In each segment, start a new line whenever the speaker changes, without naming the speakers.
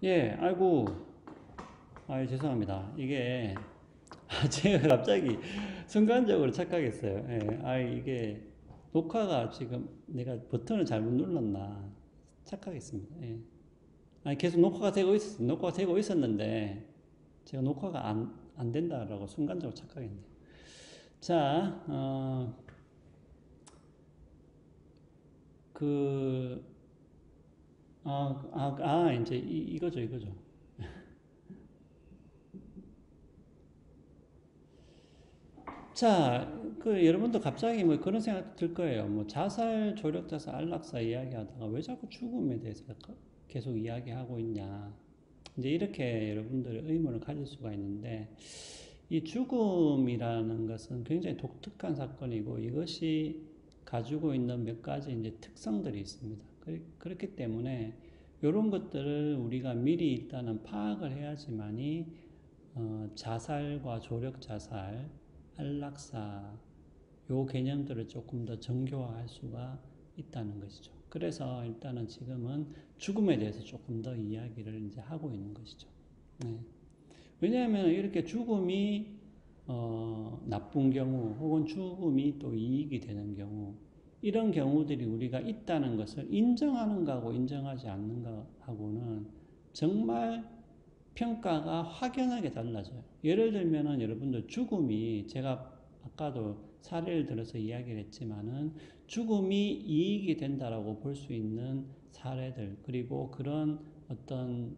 예, 아이고, 죄송합니다. 이게, 제가 갑자기 순간적으로 착각했어요. 예, 이게 녹화가 지금 내가 버튼을 잘못 눌렀나 착각했습니다. 예. 계속 녹화가 되고 있었어요. 녹화가 되고 있었는데, 제가 녹화가 안 된다라고 순간적으로 착각했네요. 자, 그, 이제 이거죠. 자, 여러분도 갑자기 뭐 그런 생각 들 거예요. 뭐 자살, 조력자살, 안락사 이야기하다가 왜 자꾸 죽음에 대해서 계속 이야기하고 있냐. 이제 이렇게 여러분들의 의문을 가질 수가 있는데, 이 죽음이라는 것은 굉장히 독특한 사건이고, 이것이 가지고 있는 몇 가지 이제 특성들이 있습니다. 그렇기 때문에 이런 것들을 우리가 미리 일단은 파악을 해야지만이 자살과 조력자살, 안락사 요 개념들을 조금 더 정교화할 수가 있다는 것이죠. 그래서 일단은 지금은 죽음에 대해서 조금 더 이야기를 이제 하고 있는 것이죠. 네. 왜냐하면 이렇게 죽음이 나쁜 경우 혹은 죽음이 또 이익이 되는 경우 이런 경우들이 우리가 있다는 것을 인정하는 거하고 인정하지 않는 거하고는 정말 평가가 확연하게 달라져요. 예를 들면은 여러분들 죽음이 제가 아까도 사례를 들어서 이야기를 했지만은 죽음이 이익이 된다라고 볼 수 있는 사례들 그리고 그런 어떤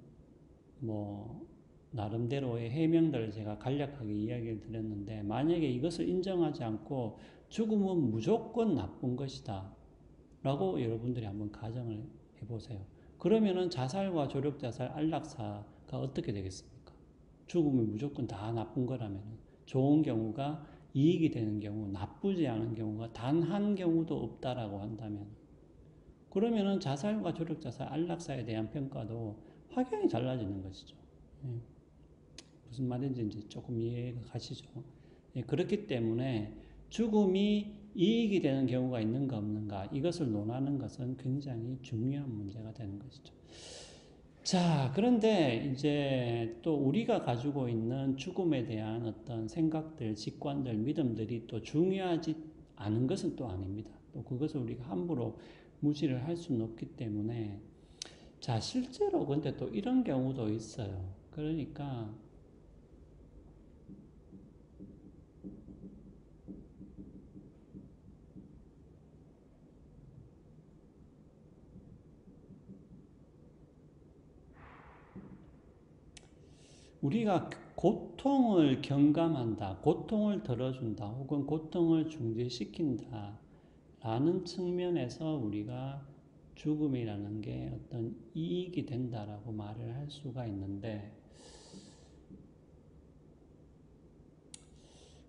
뭐 나름대로의 해명들을 제가 간략하게 이야기를 드렸는데 만약에 이것을 인정하지 않고 죽음은 무조건 나쁜 것이다 라고 여러분들이 한번 가정을 해보세요. 그러면은 자살과 조력자살, 안락사가 어떻게 되겠습니까? 죽음이 무조건 다 나쁜 거라면 좋은 경우가 이익이 되는 경우, 나쁘지 않은 경우가 단 한 경우도 없다라고 한다면 그러면은 자살과 조력자살, 안락사에 대한 평가도 확연히 달라지는 것이죠. 예, 무슨 말인지 이제 조금 이해가 가시죠? 예, 그렇기 때문에 죽음이 이익이 되는 경우가 있는가 없는가 이것을 논하는 것은 굉장히 중요한 문제가 되는 것이죠. 자, 그런데 이제 또 우리가 가지고 있는 죽음에 대한 어떤 생각들, 직관들, 믿음들이 또 중요하지 않은 것은 또 아닙니다. 또 그것을 우리가 함부로 무시를 할 수는 없기 때문에 자, 실제로 근데 또 이런 경우도 있어요. 그러니까 우리가 고통을 경감한다, 고통을 덜어준다, 혹은 고통을 중재시킨다 라는 측면에서 우리가 죽음이라는 게 어떤 이익이 된다라고 말을 할 수가 있는데,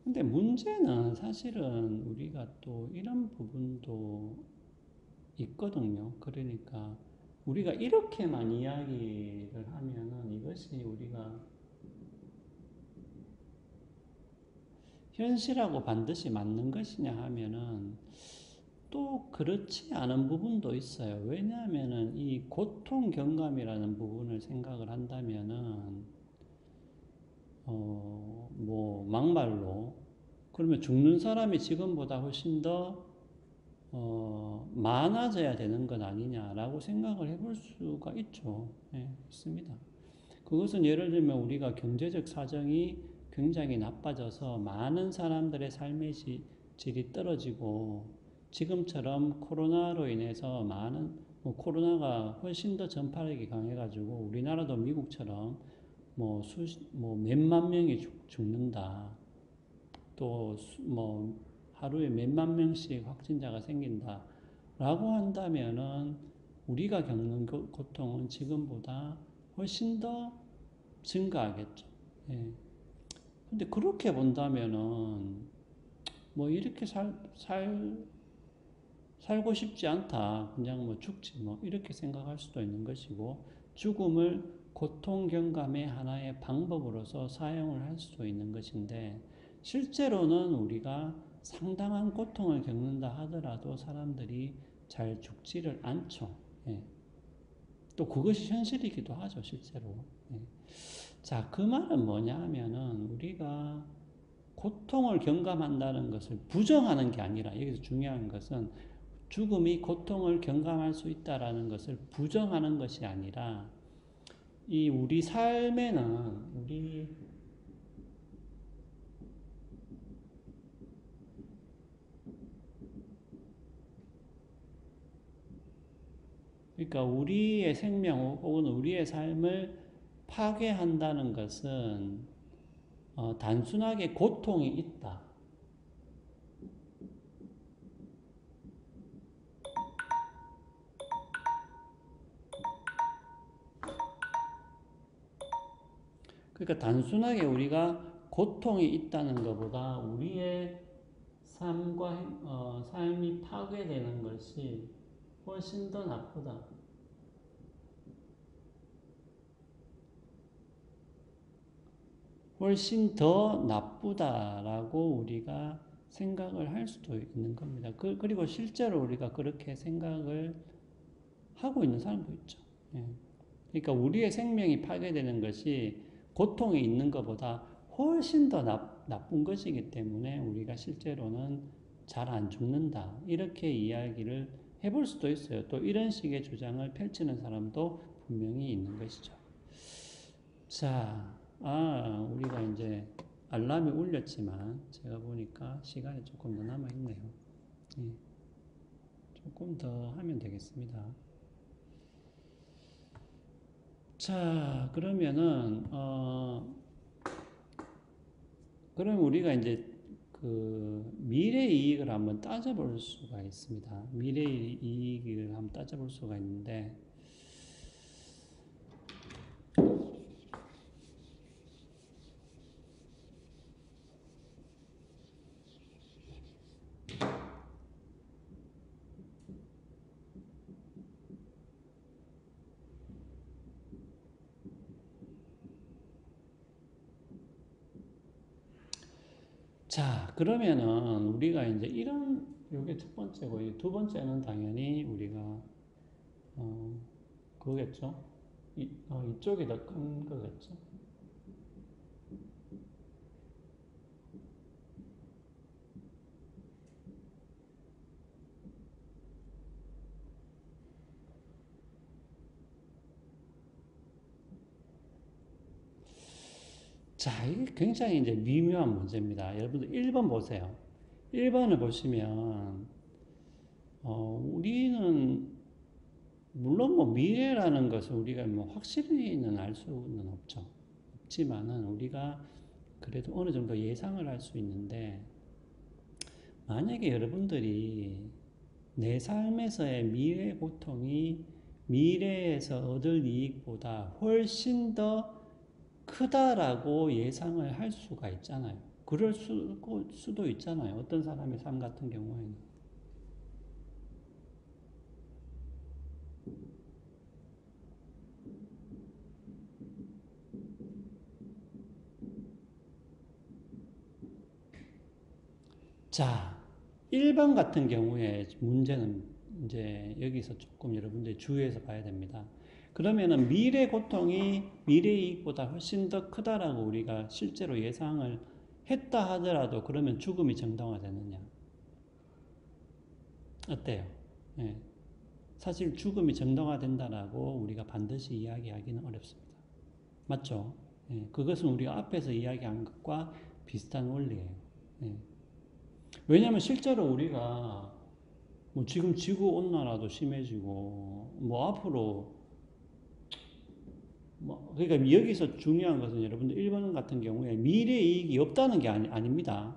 근데 문제는 사실은 우리가 또 이런 부분도 있거든요. 그러니까 우리가 이렇게만 이야기를 하면은 이것이 우리가 현실하고 반드시 맞는 것이냐 하면은 또 그렇지 않은 부분도 있어요. 왜냐하면은 이 고통 경감이라는 부분을 생각을 한다면은 뭐 막말로 그러면 죽는 사람이 지금보다 훨씬 더 많아져야 되는 것 아니냐라고 생각을 해볼 수가 있죠. 예, 있습니다. 그것은 예를 들면 우리가 경제적 사정이 굉장히 나빠져서 많은 사람들의 삶의 질이 떨어지고 지금처럼 코로나로 인해서 많은 코로나가 훨씬 더 전파력이 강해가지고 우리나라도 미국처럼 뭐 몇만 명이 죽는다. 또 뭐 하루에 몇만 명씩 확진자가 생긴다. 라고 한다면은 우리가 겪는 고통은 지금보다 훨씬 더 증가하겠죠. 예. 근데 그렇게 본다면은 뭐 이렇게 살고 싶지 않다. 그냥 뭐 죽지 뭐 이렇게 생각할 수도 있는 것이고 죽음을 고통 경감의 하나의 방법으로서 사용을 할 수도 있는 것인데 실제로는 우리가 상당한 고통을 겪는다 하더라도 사람들이 잘 죽지를 않죠. 예. 또 그것이 현실이기도 하죠, 실제로. 예. 자, 그 말은 뭐냐 하면은 우리가 고통을 경감한다는 것을 부정하는 게 아니라 여기서 중요한 것은 죽음이 고통을 경감할 수 있다라는 것을 부정하는 것이 아니라 이 우리 삶에는 그러니까 우리의 생명 혹은 우리의 삶을 파괴한다는 것은 단순하게 고통이 있다. 그러니까 단순하게 우리가 고통이 있다는 것보다 우리의 삶이 파괴되는 것이 훨씬 더 나쁘다. 훨씬 더 나쁘다라고 우리가 생각을 할 수도 있는 겁니다. 그리고 실제로 우리가 그렇게 생각을 하고 있는 사람도 있죠. 예. 그러니까 우리의 생명이 파괴되는 것이 고통이 있는 것보다 훨씬 더 나쁜 것이기 때문에 우리가 실제로는 잘 안 죽는다. 이렇게 이야기를 해볼 수도 있어요. 또 이런 식의 주장을 펼치는 사람도 분명히 있는 것이죠. 자, 우리가 이제 알람이 울렸지만 제가 보니까 시간이 조금 더 남아있네요. 예, 조금 더 하면 되겠습니다. 자, 그럼 우리가 이제 그 미래 이익을 한번 따져볼 수가 있습니다. 미래 이익을 한번 따져볼 수가 있는데, 자, 그러면은 우리가 이제 요게 첫 번째고, 이 두 번째는 당연히 우리가, 그거겠죠? 이쪽이 더 큰 거겠죠? 자, 이게 굉장히 이제 미묘한 문제입니다. 여러분들 1번 보세요. 1번을 보시면, 우리는, 물론 뭐 미래라는 것을 우리가 뭐 확실히는 알 수는 없죠. 없지만은 우리가 그래도 어느 정도 예상을 할 수 있는데, 만약에 여러분들이 내 삶에서의 미래 고통이 미래에서 얻을 이익보다 훨씬 더 크다라고 예상을 할 수가 있잖아요. 그럴 수도 있잖아요. 어떤 사람의 삶 같은 경우에는. 자, 1번 같은 경우에 문제는 이제 여기서 조금 여러분들이 주의해서 봐야 됩니다. 그러면은 미래 고통이 미래 이익보다 훨씬 더 크다라고 우리가 실제로 예상을 했다 하더라도 그러면 죽음이 정당화되느냐? 어때요? 예. 사실 죽음이 정당화된다라고 우리가 반드시 이야기하기는 어렵습니다. 맞죠? 예. 그것은 우리가 앞에서 이야기한 것과 비슷한 원리예요. 예. 왜냐하면 실제로 우리가 뭐 지금 지구 온난화도 심해지고 뭐 앞으로 뭐 그러니까 여기서 중요한 것은 여러분들 1번 같은 경우에 미래 이익이 없다는 게 아닙니다.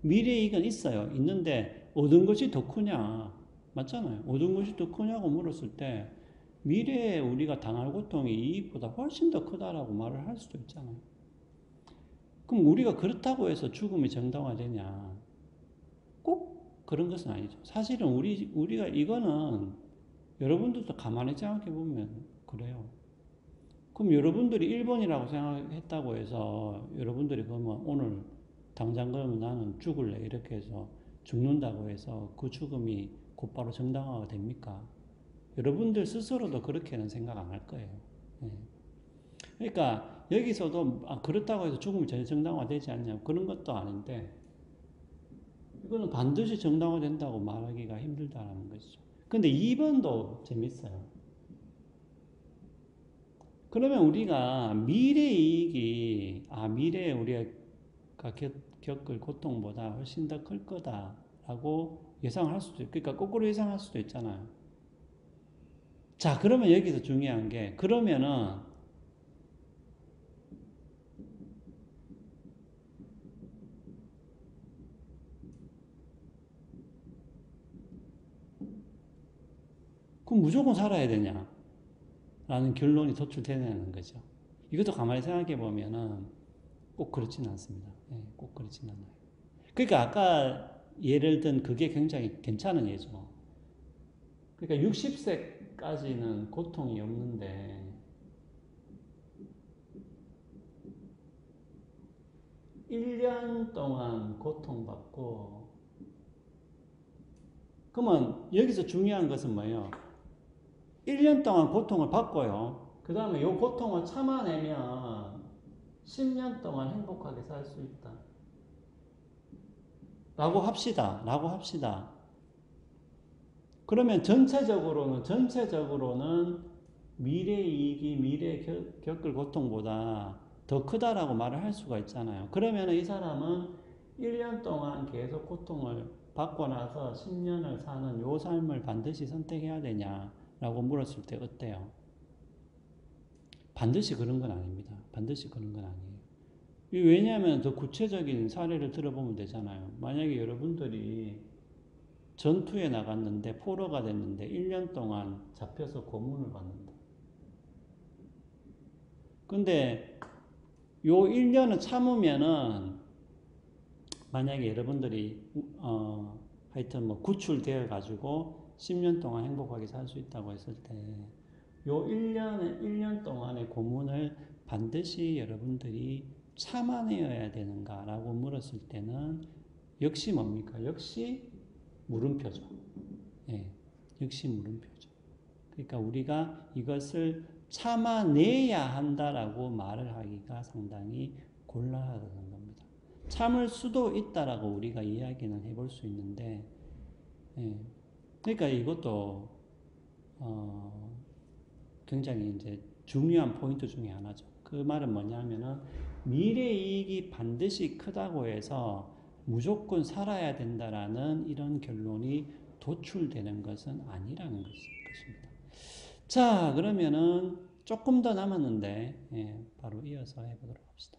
미래 이익은 있어요. 있는데 얻은 것이 더 크냐? 맞잖아요. 얻은 것이 더 크냐고 물었을 때 미래에 우리가 당할 고통이 이익보다 훨씬 더 크다라고 말을 할 수도 있잖아요. 그럼 우리가 그렇다고 해서 죽음이 정당화되냐? 꼭 그런 것은 아니죠. 사실은 우리가 이거는 여러분들도 가만히 생각해 보면 그래요. 그럼 여러분들이 1번이라고 생각했다고 해서 여러분들이 그러면 오늘 당장 그러면 나는 죽을래 이렇게 해서 죽는다고 해서 그 죽음이 곧바로 정당화가 됩니까? 여러분들 스스로도 그렇게는 생각 안 할 거예요. 예. 그러니까 여기서도 그렇다고 해서 죽음이 정당화되지 않냐 그런 것도 아닌데 이거는 반드시 정당화된다고 말하기가 힘들다는 것이죠. 근데 2번도 재밌어요. 그러면 우리가 미래에 우리가 겪을 고통보다 훨씬 더 클 거다라고 예상할 수도 있고, 그러니까 거꾸로 예상할 수도 있잖아요. 자, 그러면 여기서 중요한 게, 그러면은, 그럼 무조건 살아야 되냐? 라는 결론이 도출되는 거죠. 이것도 가만히 생각해 보면은 꼭 그렇지는 않습니다. 예, 꼭 그렇지는 않아요. 그러니까 아까 예를 든 그게 굉장히 괜찮은 예죠. 그러니까 60세까지는 고통이 없는데 1년 동안 고통받고 그러면 여기서 중요한 것은 뭐예요? 1년 동안 고통을 받고요. 그 다음에 이 고통을 참아내면 10년 동안 행복하게 살 수 있다. 라고 합시다. 그러면 전체적으로는 미래 이익이 미래에 겪을 고통보다 더 크다라고 말을 할 수가 있잖아요. 그러면 이 사람은 1년 동안 계속 고통을 받고 나서 10년을 사는 요 삶을 반드시 선택해야 되냐라고 물었을 때 어때요? 반드시 그런 건 아닙니다. 반드시 그런 건 아니에요. 왜냐하면 더 구체적인 사례를 들어보면 되잖아요. 만약에 여러분들이 전투에 나갔는데 포로가 됐는데 1년 동안 잡혀서 고문을 받는다. 근데 요 1년을 참으면은 만약에 여러분들이 하여튼 뭐 구출되어 가지고 10년 동안 행복하게 살 수 있다고 했을 때 요 1년 동안의 고문을 반드시 여러분들이 참아내야 되는가라고 물었을 때는 역시 뭡니까? 역시 물음표죠. 예, 역시 물음표죠. 그러니까 우리가 이것을 참아내야 한다라고 말을 하기가 상당히 곤란하다는 겁니다. 참을 수도 있다라고 우리가 이야기는 해볼 수 있는데, 예, 그러니까 이것도 굉장히 이제 중요한 포인트 중에 하나죠. 그 말은 뭐냐면은 미래 이익이 반드시 크다고 해서 무조건 살아야 된다라는 이런 결론이 도출되는 것은 아니라는 것입니다. 자, 그러면은 조금 더 남았는데, 예, 바로 이어서 해보도록 합시다.